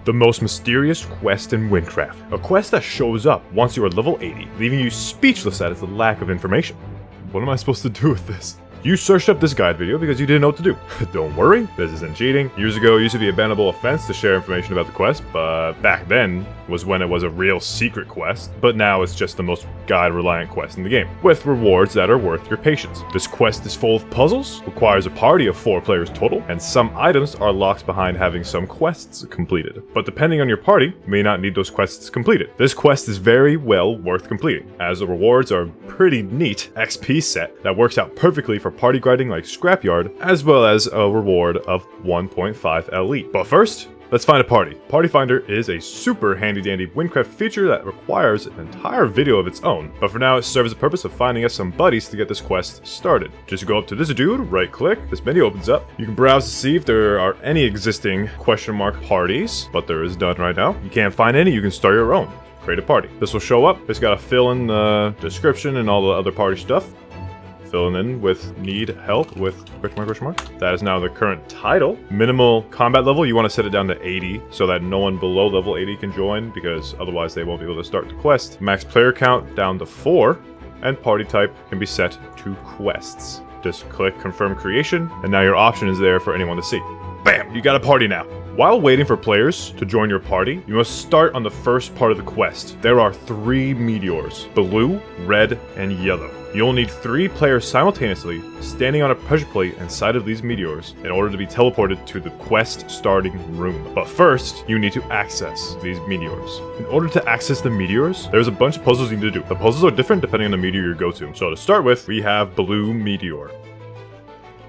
The most mysterious quest in Wynncraft. A quest that shows up once you are level 80, leaving you speechless at its lack of information. What am I supposed to do with this? You searched up this guide video because you didn't know what to do. Don't worry, this isn't cheating. Years ago, it used to be a bannable offense to share information about the quest, but back then was when it was a real secret quest. But now it's just the most guide-reliant quest in the game, with rewards that are worth your patience. This quest is full of puzzles, requires a party of 4 players total, and some items are locked behind having some quests completed. But depending on your party, you may not need those quests completed. This quest is very well worth completing, as the rewards are a pretty neat XP set that works out perfectly for party grinding like Scrapyard, as well as a reward of 1.5 LE. But first, let's find a party. Party Finder is a super handy-dandy Wynncraft feature that requires an entire video of its own, but for now it serves the purpose of finding us some buddies to get this quest started. Just go up to this dude, right-click, this menu opens up. You can browse to see if there are any existing question mark parties, but there is none right now. You can't find any, you can start your own. Create a party. This will show up. It's got to fill in the description and all the other party stuff. Filling in with need help with question mark. That is now the current title. Minimal combat level, you want to set it down to 80 so that no one below level 80 can join, because otherwise they won't be able to start the quest. Max player count down to 4, and party type can be set to quests. Just click confirm creation, and now your option is there for anyone to see. Bam! You got a party now. While waiting for players to join your party, you must start on the first part of the quest. There are 3 meteors, blue, red, and yellow. You'll need 3 players simultaneously standing on a pressure plate inside of these meteors in order to be teleported to the quest starting room. But first, you need to access these meteors. In order to access the meteors, there's a bunch of puzzles you need to do. The puzzles are different depending on the meteor you go to. So to start with, we have blue meteor.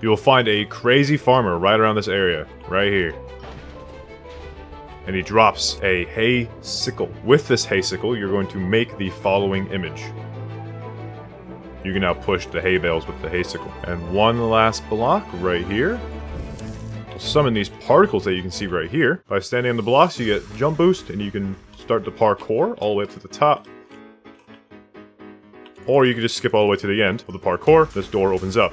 You will find a crazy farmer right around this area, right here. And he drops a hay sickle. With this hay sickle, you're going to make the following image. You can now push the hay bales with the hay sickle. And one last block right here. We'll summon these particles that you can see right here. By standing on the blocks, you get jump boost, and you can start the parkour all the way up to the top. Or you can just skip all the way to the end of the parkour. This door opens up.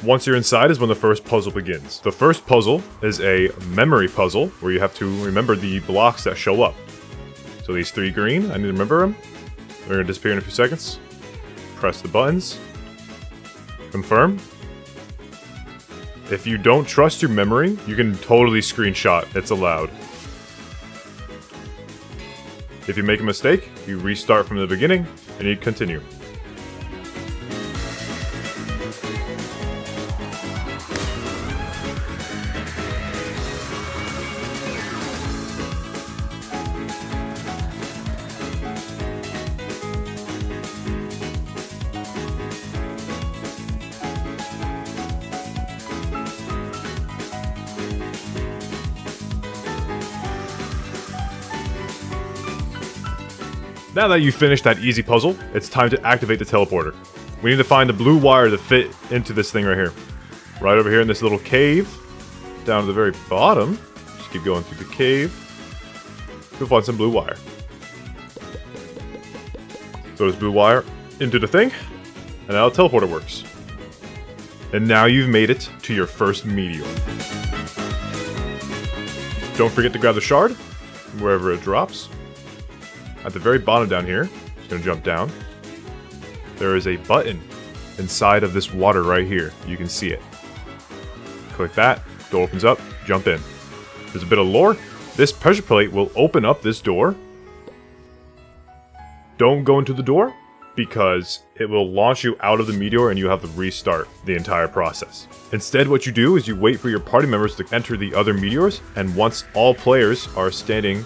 Once you're inside is when the first puzzle begins. The first puzzle is a memory puzzle where you have to remember the blocks that show up. So these 3 green, I need to remember them. They're gonna disappear in a few seconds. Press the buttons. Confirm. If you don't trust your memory, you can totally screenshot. It's allowed. If you make a mistake, you restart from the beginning and you continue. Now that you've finished that easy puzzle, it's time to activate the teleporter. We need to find the blue wire to fit into this thing right here. Right over here in this little cave, down to the very bottom. Just keep going through the cave. You'll find some blue wire. Throw this blue wire into the thing, and now the teleporter works. And now you've made it to your first meteor. Don't forget to grab the shard, wherever it drops. At the very bottom down here, just gonna jump down. There is a button inside of this water right here. You can see it. Click that, door opens up, jump in. There's a bit of lore. This pressure plate will open up this door. Don't go into the door, because it will launch you out of the meteor and you have to restart the entire process. Instead, what you do is you wait for your party members to enter the other meteors, and once all players are standing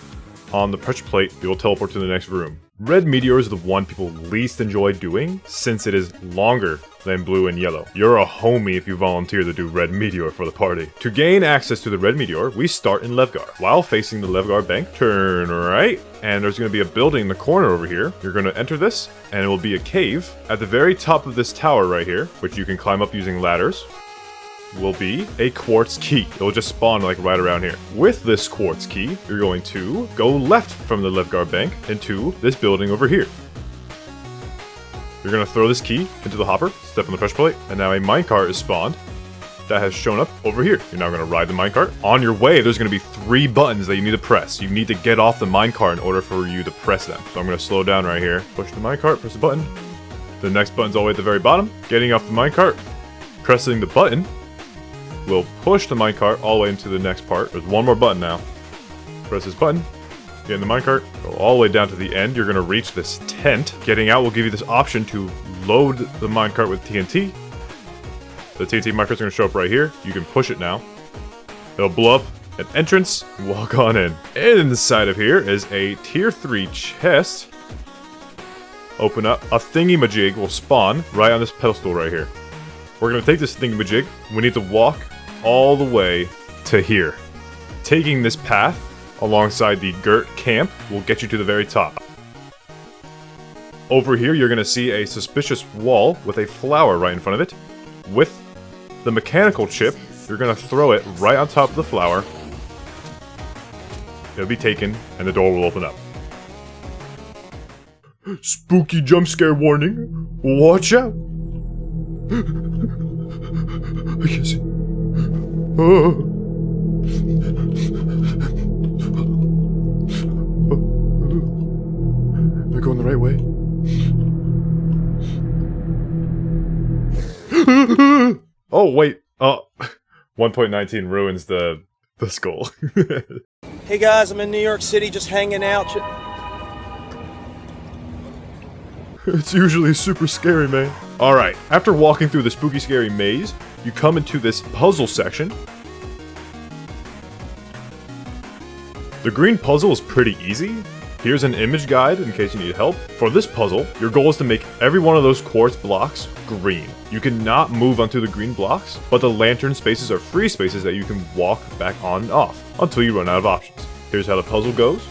on the pressure plate, you will teleport to the next room. Red meteor is the one people least enjoy doing, since it is longer than blue and yellow. You're a homie if you volunteer to do red meteor for the party. To gain access to the red meteor, we start in Levgar. While facing the Levgar bank, turn right, and there's going to be a building in the corner over here. You're going to enter this, and it will be a cave. At the very top of this tower right here, which you can climb up using ladders, will be a quartz key. It will just spawn like right around here. With this quartz key, you're going to go left from the Levgar bank into this building over here. You're going to throw this key into the hopper, step on the pressure plate, and now a minecart is spawned. that has shown up over here. You're now going to ride the minecart. On your way, there's going to be 3 buttons that you need to press. You need to get off the minecart in order for you to press them. So I'm going to slow down right here. Push the minecart, press the button. The next button's all the way at the very bottom. Getting off the minecart, pressing the button will push the minecart all the way into the next part. There's one more button now. Press this button. Get in the minecart, go all the way down to the end. You're going to reach this tent. Getting out will give you this option to load the minecart with TNT. The TNT minecart's going to show up right here. You can push it now. It'll blow up an entrance. Walk on in. Inside of here is a tier 3 chest. Open up. A thingy majig will spawn right on this pedestal right here. We're going to take this thingy majig. We need to walk all the way to here. Taking this path alongside the Gert camp will get you to the very top. Over here, you're going to see a suspicious wall with a flower right in front of it. With the mechanical chip, you're going to throw it right on top of the flower. It'll be taken, and the door will open up. Spooky jump scare warning. Watch out. I can't see. Oh. Am I going the right way? Oh, wait. 1.19 ruins the skull. Hey guys, I'm in New York City just hanging out. It's usually super scary, man. Alright, after walking through the spooky scary maze, you come into this puzzle section. The green puzzle is pretty easy. Here's an image guide in case you need help. For this puzzle, your goal is to make every one of those quartz blocks green. You cannot move onto the green blocks, but the lantern spaces are free spaces that you can walk back on and off until you run out of options. Here's how the puzzle goes.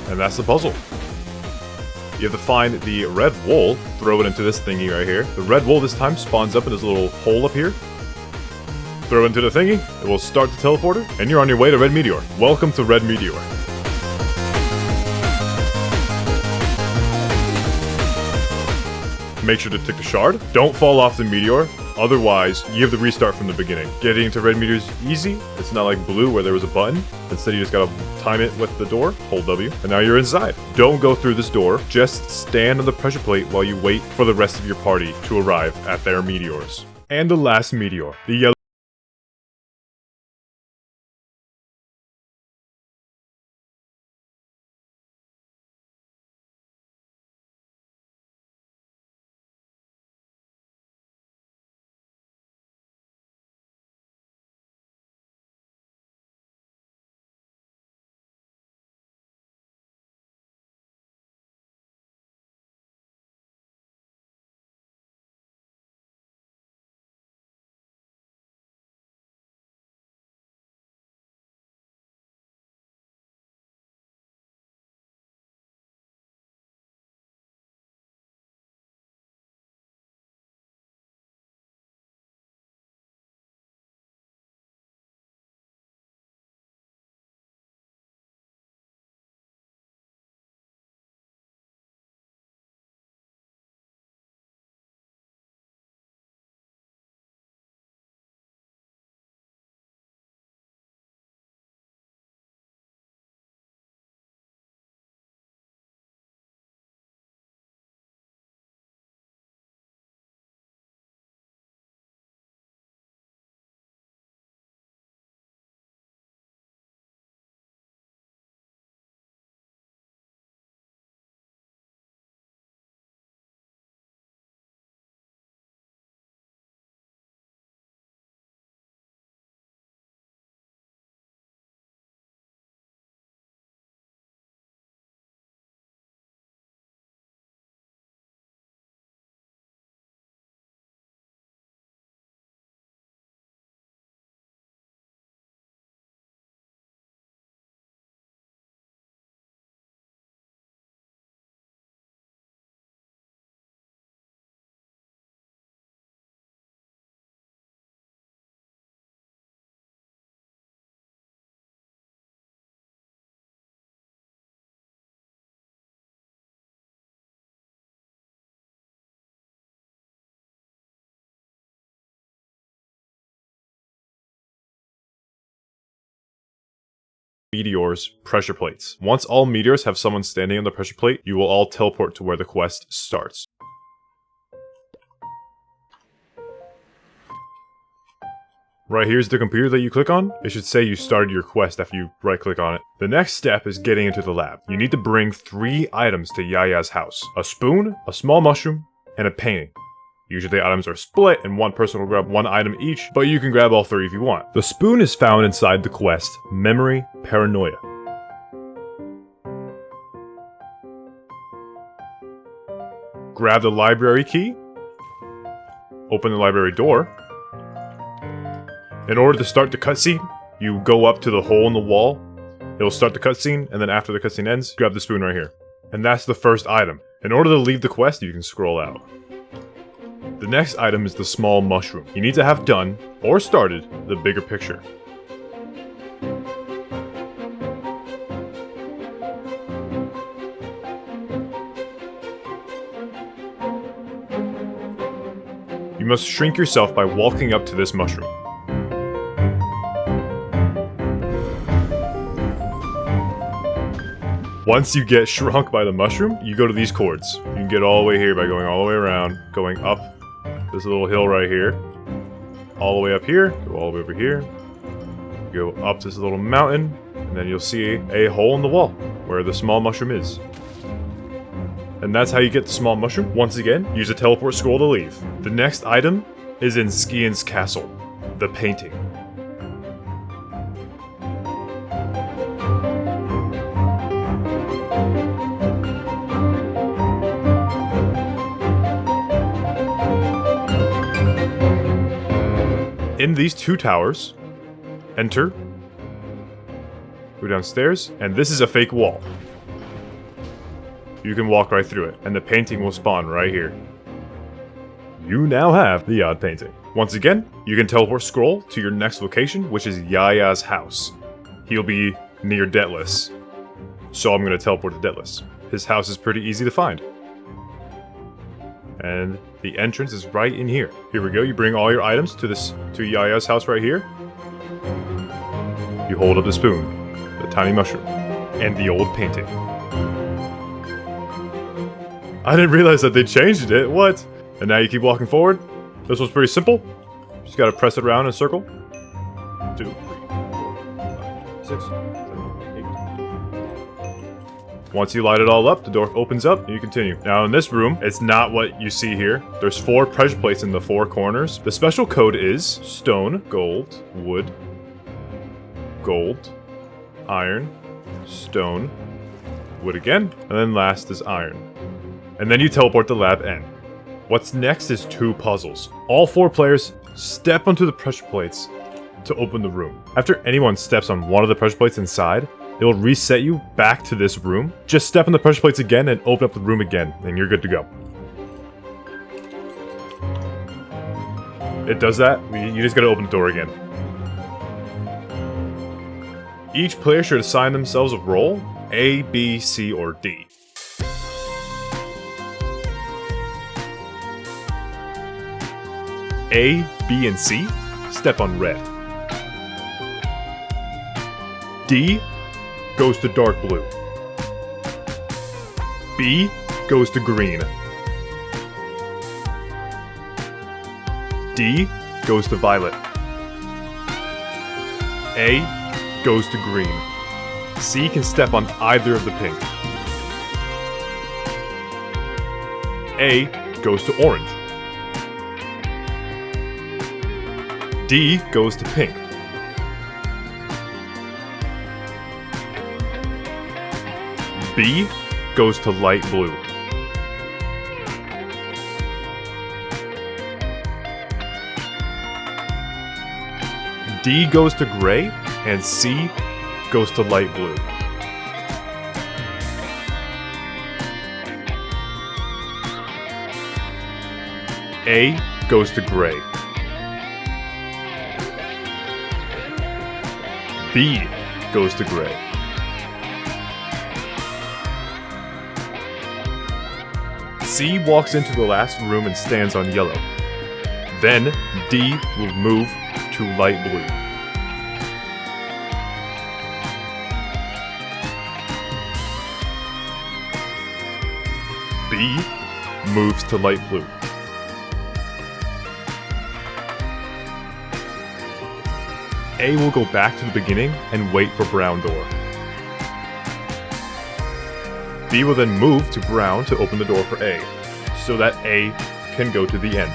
And that's the puzzle. You have to find the red wool, throw it into this thingy right here. The red wool this time spawns up in this little hole up here. Throw it into the thingy, it will start the teleporter, and you're on your way to Red Meteor. Welcome to Red Meteor. Make sure to take the shard. Don't fall off the meteor, otherwise you have to restart from the beginning. Getting to Red Meteor is easy. It's not like Blue where there was a button. Instead you just gotta time it with the door, hold W, and now you're inside. Don't go through this door, just stand on the pressure plate while you wait for the rest of your party to arrive at their meteors. And the last meteor, the yellow Meteor's pressure plates. Once all meteors have someone standing on the pressure plate, you will all teleport to where the quest starts. Right here's the computer that you click on. It should say you started your quest after you right click on it. The next step is getting into the lab. You need to bring 3 items to Yahya's house. A spoon, a small mushroom, and a painting. Usually items are split and one person will grab 1 item each, but you can grab all 3 if you want. The spoon is found inside the quest, Memory Paranoia. Grab the library key. Open the library door. In order to start the cutscene, you go up to the hole in the wall. It'll start the cutscene, and then after the cutscene ends, grab the spoon right here. And that's the first item. In order to leave the quest, you can scroll out. The next item is the small mushroom. You need to have done, or started, the bigger picture. You must shrink yourself by walking up to this mushroom. Once you get shrunk by the mushroom, you go to these cords. You can get all the way here by going all the way around, going up this little hill right here, all the way up here, go all the way over here, go up this little mountain, and then you'll see a hole in the wall where the small mushroom is. And that's how you get the small mushroom. Once again, use a teleport scroll to leave. The next item is in Skian's castle, the painting. In these 2 towers, enter, go downstairs, and this is a fake wall. You can walk right through it, and the painting will spawn right here. You now have the odd painting. Once again, you can teleport scroll to your next location, which is Yahya's house. He'll be near Deathless, so I'm going to teleport to Deathless. His house is pretty easy to find. And the entrance is right in here. Here we go, you bring all your items to Yahya's house right here. You hold up the spoon, the tiny mushroom, and the old painting. I didn't realize that they changed it, what? And now you keep walking forward. This one's pretty simple. Just gotta press it around in a circle. 2, 3, 4, 5, 6, 7, 8. Once you light it all up, the door opens up and you continue. Now in this room, it's not what you see here. There's 4 pressure plates in the 4 corners. The special code is stone, gold, wood, gold, iron, stone, wood again, and then last is iron. And then you teleport to lab N. What's next is 2 puzzles. All 4 players step onto the pressure plates to open the room. After anyone steps on one of the pressure plates inside, it will reset you back to this room. Just step on the pressure plates again and open up the room again, and you're good to go. It does that. You just gotta open the door again. Each player should assign themselves a role, A, B, C, or D. A, B, and C step on red. D goes to dark blue. B goes to green. D goes to violet. A goes to green. C can step on either of the pink. A goes to orange. D goes to pink. B goes to light blue. D goes to gray, and C goes to light blue. A goes to gray. B goes to gray. C walks into the last room and stands on yellow. Then D will move to light blue. B moves to light blue. A will go back to the beginning and wait for brown door. B will then move to brown to open the door for A, so that A can go to the end.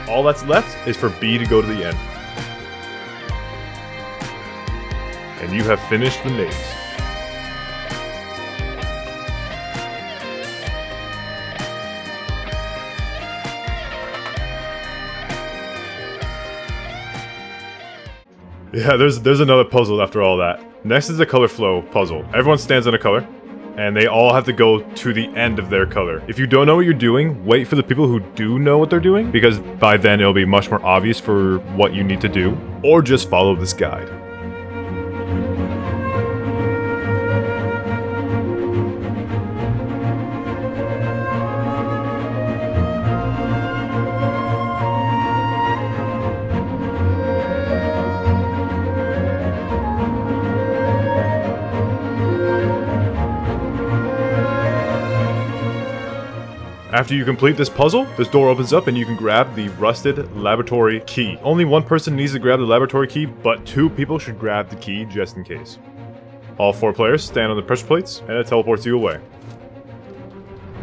All that's left is for B to go to the end. And you have finished the maze. Yeah, there's another puzzle after all that. Next is the color flow puzzle. Everyone stands on a color, and they all have to go to the end of their color. If you don't know what you're doing, wait for the people who do know what they're doing, because by then it'll be much more obvious for what you need to do, or just follow this guide. After you complete this puzzle, this door opens up and you can grab the rusted laboratory key. Only one person needs to grab the laboratory key, but 2 people should grab the key just in case. All 4 players stand on the pressure plates and it teleports you away.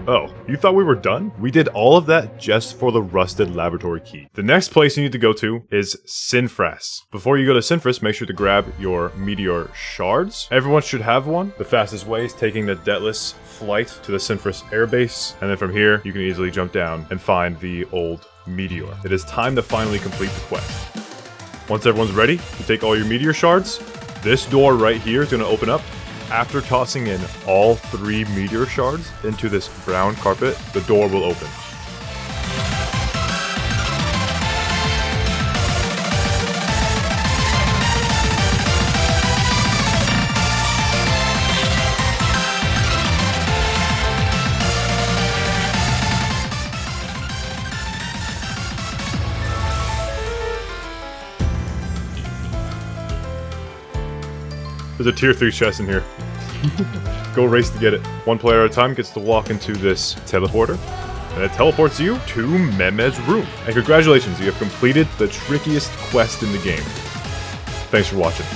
Oh, you thought we were done? We did all of that just for the rusted laboratory key. The next place you need to go to is Wynncraft. Before you go to Wynncraft, make sure to grab your Meteor shards. Everyone should have one. The fastest way is taking the Deathless flight to the Wynncraft airbase, and then from here, you can easily jump down and find the old Meteor. It is time to finally complete the quest. Once everyone's ready to take all your Meteor shards, this door right here is going to open up. After tossing in all 3 Meteor shards into this brown carpet, the door will open. There's a tier 3 chest in here. Go race to get it. 1 player at a time gets to walk into this teleporter, and it teleports you to Mehmet's room. And congratulations, you have completed the trickiest quest in the game. Thanks for watching.